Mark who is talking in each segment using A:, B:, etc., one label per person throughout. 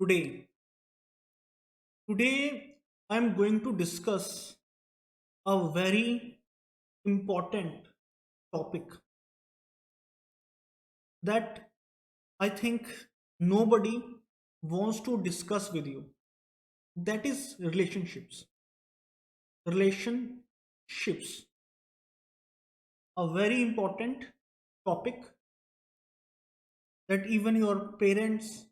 A: today. Today, I'm going to discuss a very important topic that I think nobody wants to discuss with you. That is relationships. Relationships, a very important topic that even your parents,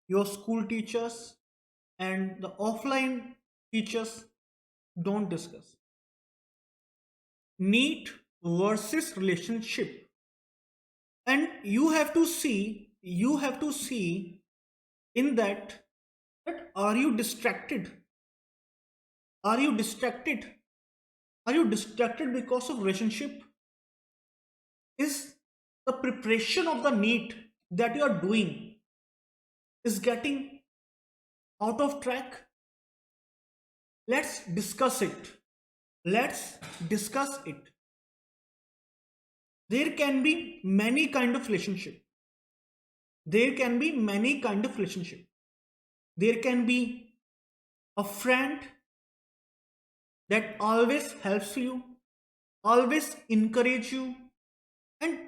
A: your school teachers, and the offline teachers don't discuss. NEET versus relationship. And you have to see in that are you distracted? Are you distracted? Are you distracted because of relationship? Is the preparation of the NEET that you are doing is getting out of track? Let's discuss it. Let's discuss it. There can be many kind of relationship. There can be many kind of relationship. There can be a friend that always helps you, always encourage you, and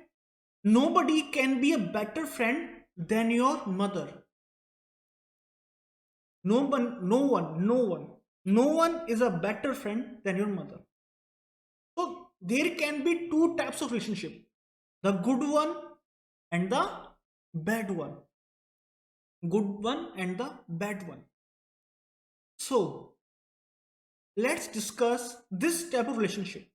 A: nobody can be a better friend than your mother. No one is a better friend than your mother. So there can be two types of relationship: the good one and the bad one. Good one and the bad one. So let's discuss this type of relationship.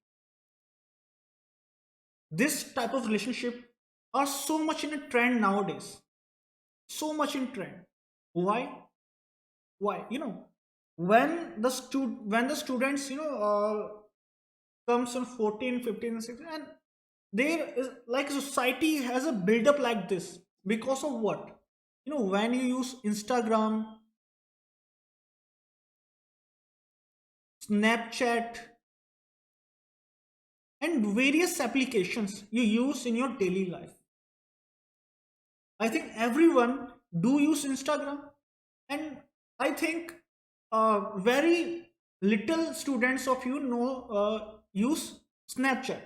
A: This type of relationship are so much in a trend nowadays. So much in trend. Why? Why? When the students comes on 14, 15, and 16, and there is like society has a build up like this because of what? When you use Instagram, Snapchat, and various applications you use in your daily life. I think everyone do use Instagram, and I think very little students of use Snapchat.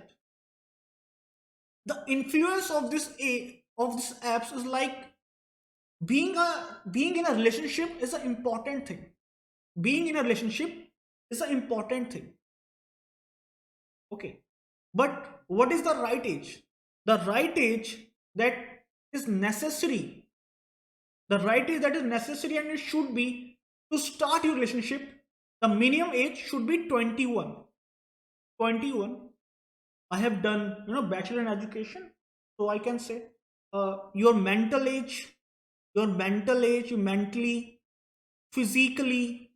A: The influence of this apps is like being in a relationship is an important thing. Being in a relationship is an important thing. Okay, but what is the right age? The right age that is necessary. The right age that is necessary and it should be to start your relationship. The minimum age should be 21. 21. I have done bachelor in education, so I can say your mental age, you mentally, physically,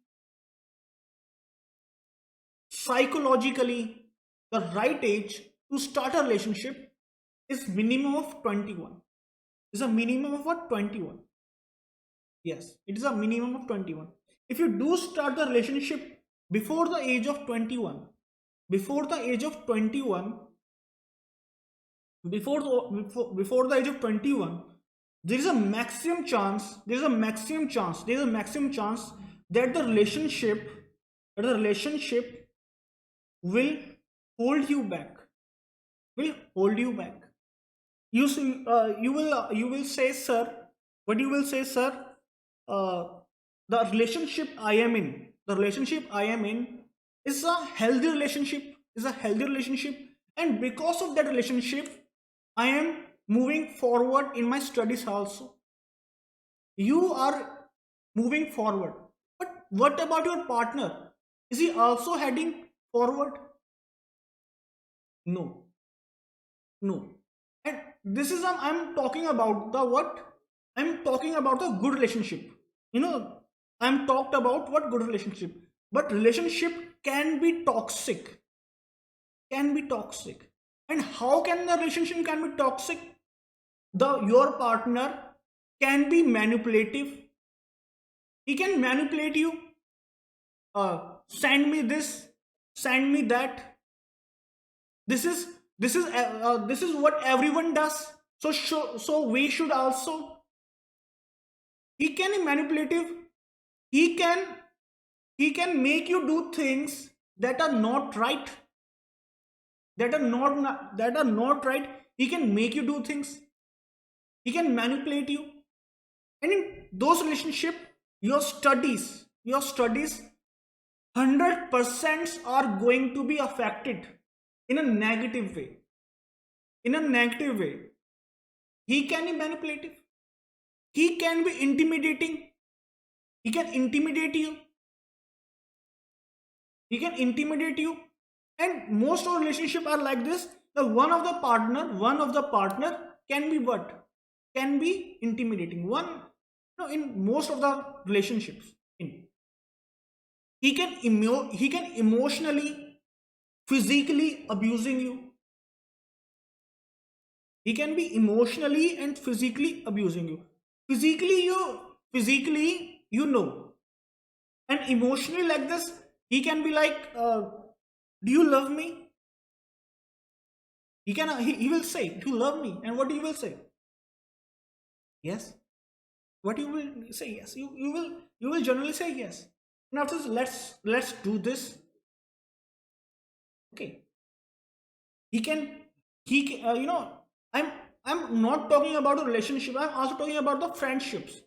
A: psychologically, the right age to start a relationship is minimum of 21. Is a minimum of what? 21. Yes, it is a minimum of 21. If you do start the relationship before the age of 21, before the age of 21, before the age of 21, there is a maximum chance, that the relationship will hold you back, will hold you back. You will say, sir, what you will say, sir, uh, the relationship I am in is a healthy relationship, and because of that relationship I am moving forward in my studies also. You are moving forward, but what about your partner? Is he also heading forward? No, no. And this is I'm talking about the what? I'm talking about the good relationship. you know I'm talked about what good relationship, but relationship can be toxic, and how can the relationship can be toxic? Your partner can be manipulative. He can manipulate you. Send me this, send me that. This is what everyone does. So we should also. he can be manipulative. He can he can make you do things that are not right, that are not right. He can make you do things. He can manipulate you. And in those relationship, your studies 100% are going to be affected in a negative way. In a negative way. He can be manipulative. He can be intimidating. He can intimidate you. He can intimidate you. And most of relationship are like this. The one of the partner can be what? Can be intimidating. In most of the relationships. He can emotionally, physically abusing you. He can be emotionally and physically abusing you. Physically, and emotionally like this, he can be like, do you love me? He will say, do you love me? And what you will say? Yes. What you will say? Yes. You will generally say yes. Now let's do this. Okay. I'm not talking about a relationship. I'm also talking about the friendships.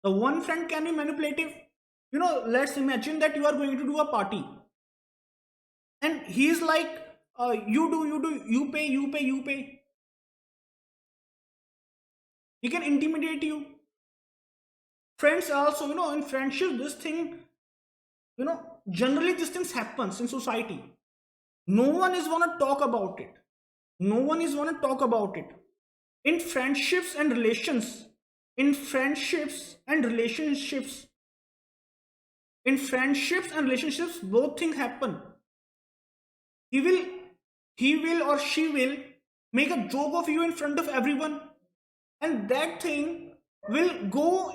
A: The one friend can be manipulative. Let's imagine that you are going to do a party, and he's like, you pay, you pay. He can intimidate you. Friends also, in friendship, this thing, generally these things happens in society. No one is gonna talk about it. No one is gonna talk about it. In friendships and relations, in friendships and relationships, both things happen. He will, or she will make a joke of you in front of everyone, and that thing will go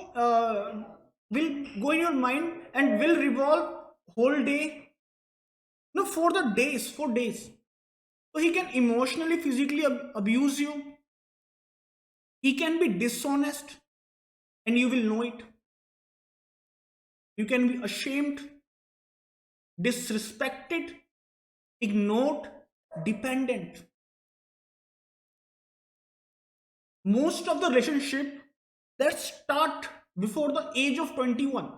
A: in your mind and will revolve whole day. No, for days. So he can emotionally, physically abuse you. He can be dishonest, and you will know it. You can be ashamed, disrespected, ignored, dependent. Most of the relationship that start before the age of 21,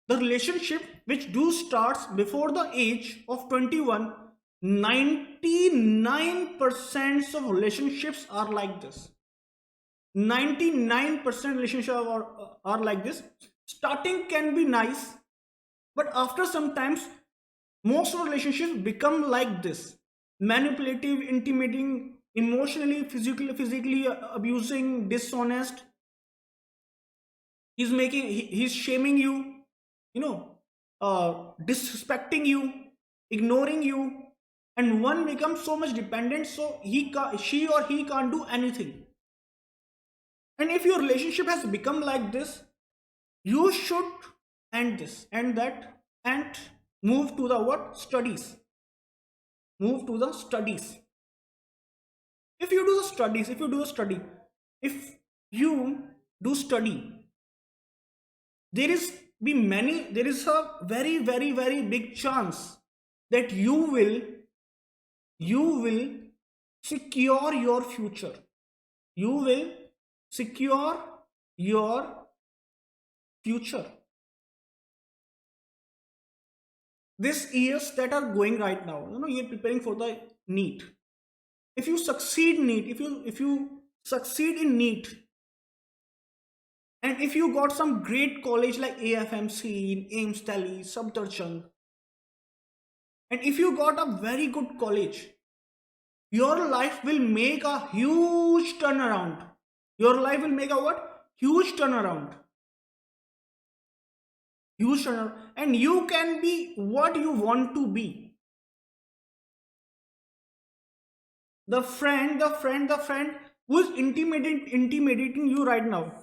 A: the relationship which do starts before the age of 21, 99% of relationships are like this. 99% relationships are like this. Starting can be nice, but after some times, most of relationships become like this: manipulative, intimidating, emotionally, physically abusing, dishonest. He's shaming you, disrespecting you, ignoring you, and one becomes so much dependent, so she or he can't do anything. And if your relationship has become like this, you should end this, and move to the what? Studies. Move to the studies. If you do study, there is a very, very, very big chance that you will secure your future. You will secure your future. These years that are going right now, you're preparing for the NEET. If you succeed NEET, if you succeed in NEET, and if you got some great college like AFMC, AIMS Delhi, Safdarjung, and if you got a very good college, your life will make a huge turnaround. Your life will make a what? Huge turnaround. Huge turnaround. And you can be what you want to be. The friend who is intimidating you right now.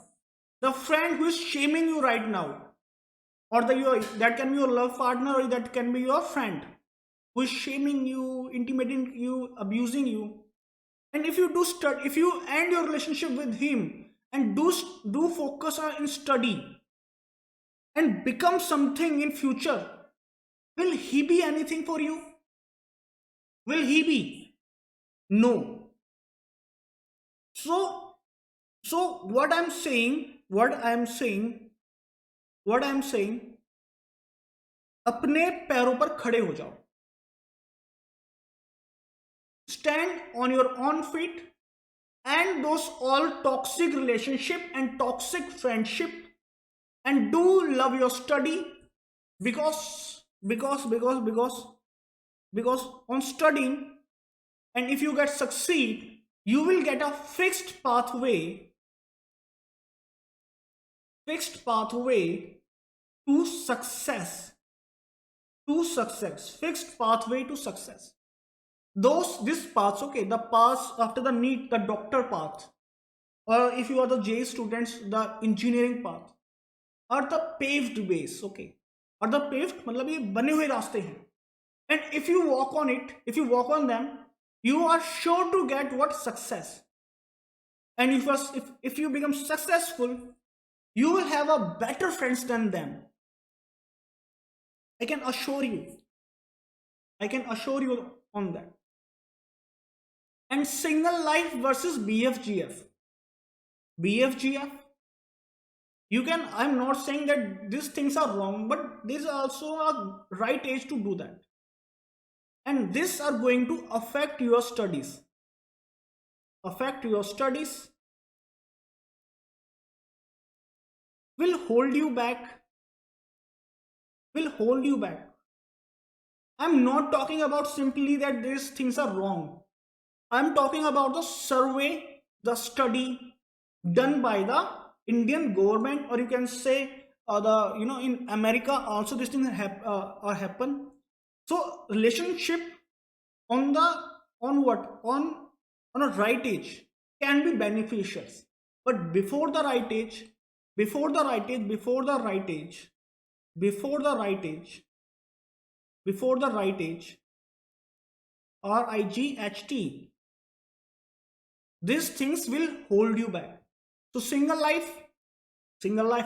A: The friend who is shaming you right now. Or that can be your love partner, or that can be your friend who is shaming you, intimidating you, abusing you. And if you end your relationship with him, and do focus on in study and become something in future, will he be anything for you? Will he be? No. So what I'm saying, अपने पैरों पर खड़े हो जाओ. Stand on your own feet, and those all toxic relationship and toxic friendship, and do love your study, because on studying, and if you get succeed, you will get a fixed pathway to success, fixed pathway to success. This paths, okay, the paths after the NEET, the doctor path, or if you are the J students, the engineering path, are the paved ways, okay, or the paved मतलब ये बने हुए रास्ते हैं. And if you walk on it, if you walk on them, you are sure to get what? Success. And if you become successful, you will have a better friends than them. I can assure you on that. And single life versus BFGF. You can, I'm not saying that these things are wrong, but there is also a right age to do that. And these are going to affect your studies. Will hold you back. I'm not talking about simply that these things are wrong. I'm talking about the survey, the study done by the Indian government, or you can say in America also these things are happen. So relationship on a right age can be beneficial, but before the right age, RIGHT, these things will hold you back. So single life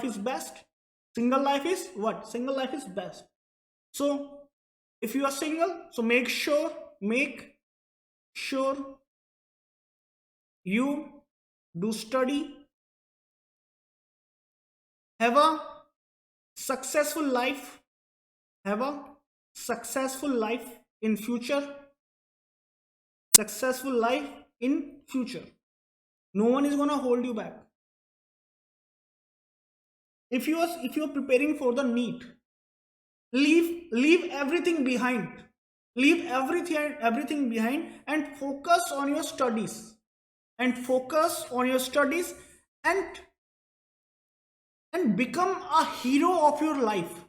A: is best. Single life is what? Single life is best. So if you are single, so make sure you do study, have a successful life in future. No one is gonna hold you back. If you are preparing for the NEET, leave everything behind. And focus on your studies. And become a hero of your life.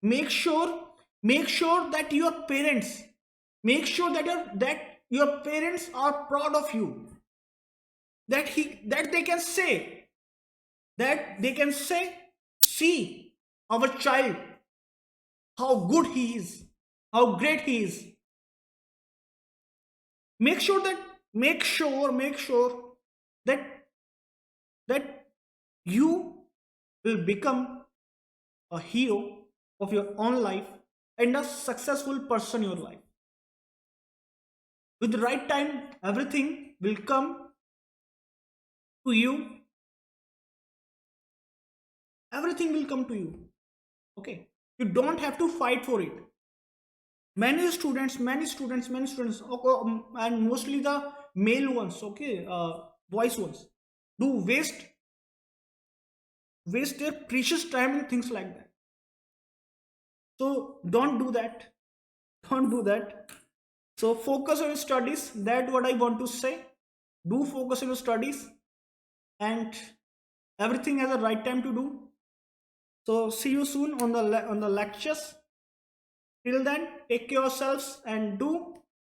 A: Make sure that your parents, are proud of you. That they can say, see our child, how good he is, how great he is. Make sure that you will become a hero of your own life and a successful person in your life. With the right time, everything will come to you. Okay, you don't have to fight for it. Many students, and mostly the male ones, okay, boys ones, do waste their precious time in things like that. So don't do that. So focus on your studies. That's what I want to say. Do focus on your studies, and everything has a right time to do. So see you soon on the lectures. Till then, take care of yourselves and do